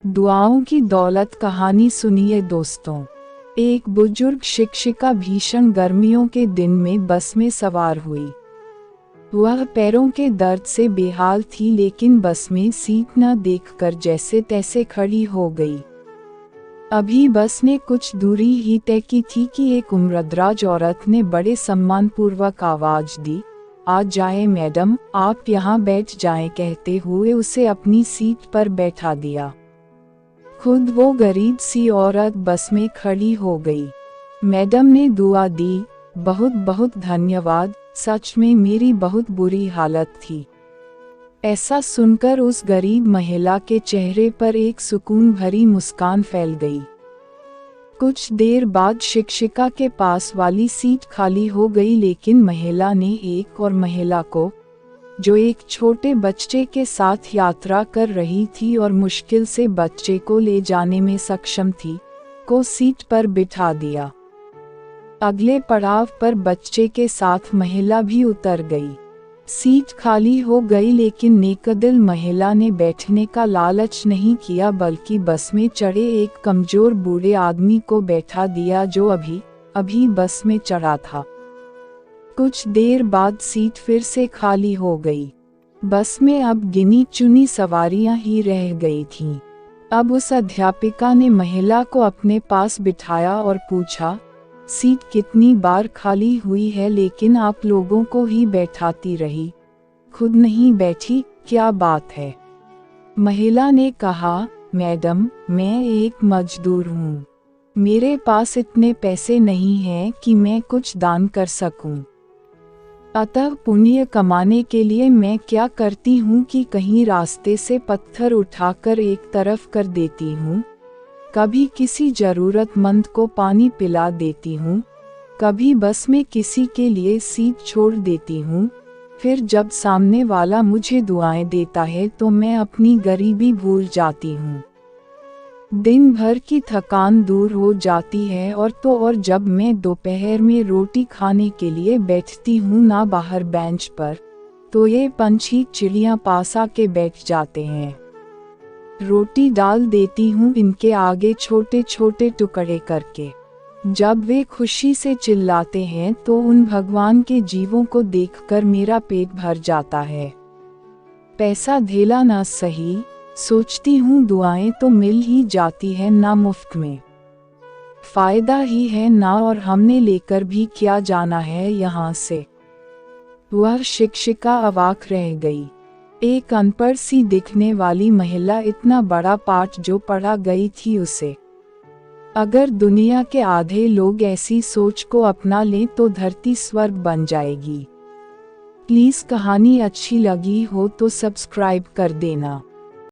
दुआओं की दौलत कहानी सुनिए दोस्तों। एक बुजुर्ग शिक्षिका भीषण गर्मियों के दिन में बस में सवार हुई। वह पैरों के दर्द से बेहाल थी, लेकिन बस में सीट न देखकर जैसे तैसे खड़ी हो गई। अभी बस ने कुछ दूरी ही तय की थी कि एक उम्रदराज औरत ने बड़े सम्मानपूर्वक आवाज दी, आ जाए मैडम, आप यहाँ बैठ जाएं, कहते हुए उसे अपनी सीट पर बैठा दिया। खुद वो गरीब सी औरत बस में खड़ी हो गई। मैडम ने दुआ दी, बहुत बहुत धन्यवाद, सच में मेरी बहुत बुरी हालत थी। ऐसा सुनकर उस गरीब महिला के चेहरे पर एक सुकून भरी मुस्कान फैल गई। कुछ देर बाद शिक्षिका के पास वाली सीट खाली हो गई, लेकिन महिला ने एक और महिला को, जो एक छोटे बच्चे के साथ यात्रा कर रही थी और मुश्किल से बच्चे को ले जाने में सक्षम थी, को सीट पर बिठा दिया। अगले पड़ाव पर बच्चे के साथ महिला भी उतर गई। सीट खाली हो गई, लेकिन नेकदिल महिला ने बैठने का लालच नहीं किया, बल्कि बस में चढ़े एक कमजोर बूढ़े आदमी को बैठा दिया जो अभी बस में चढ़ा था। कुछ देर बाद सीट फिर से खाली हो गई। बस में अब गिनी चुनी सवारियां ही रह गई थीं। अब उस अध्यापिका ने महिला को अपने पास बिठाया और पूछा, सीट कितनी बार खाली हुई है, लेकिन आप लोगों को ही बैठाती रही, खुद नहीं बैठी, क्या बात है? महिला ने कहा, मैडम, मैं एक मजदूर हूँ। मेरे पास इतने पैसे नहीं हैं कि मैं कुछ दान कर सकूं। अतः पुण्य कमाने के लिए मैं क्या करती हूँ कि कहीं रास्ते से पत्थर उठाकर एक तरफ कर देती हूँ, कभी किसी जरूरतमंद को पानी पिला देती हूँ, कभी बस में किसी के लिए सीट छोड़ देती हूँ। फिर जब सामने वाला मुझे दुआएं देता है तो मैं अपनी गरीबी भूल जाती हूँ। दिन भर की थकान दूर हो जाती है, और जब मैं दोपहर में रोटी खाने के लिए बैठती हूँ ना बाहर बेंच पर, तो ये पंछी चिड़ियाँ पास आके बैठ जाते हैं। रोटी डाल देती हूँ इनके आगे छोटे छोटे टुकड़े करके। जब वे खुशी से चिल्लाते हैं तो उन भगवान के जीवों को देखकर मेरा पेट भर जाता है। पैसा धेला ना सही, सोचती हूँ दुआएं तो मिल ही जाती है ना मुफ्त में। फायदा ही है ना, और हमने लेकर भी क्या जाना है यहाँ से। वह शिक्षिका अवाक रह गई। एक अनपढ़ सी दिखने वाली महिला इतना बड़ा पाठ जो पढ़ा गई थी उसे। अगर दुनिया के आधे लोग ऐसी सोच को अपना लें तो धरती स्वर्ग बन जाएगी। प्लीज कहानी अच्छी लगी हो तो सब्सक्राइब कर देना।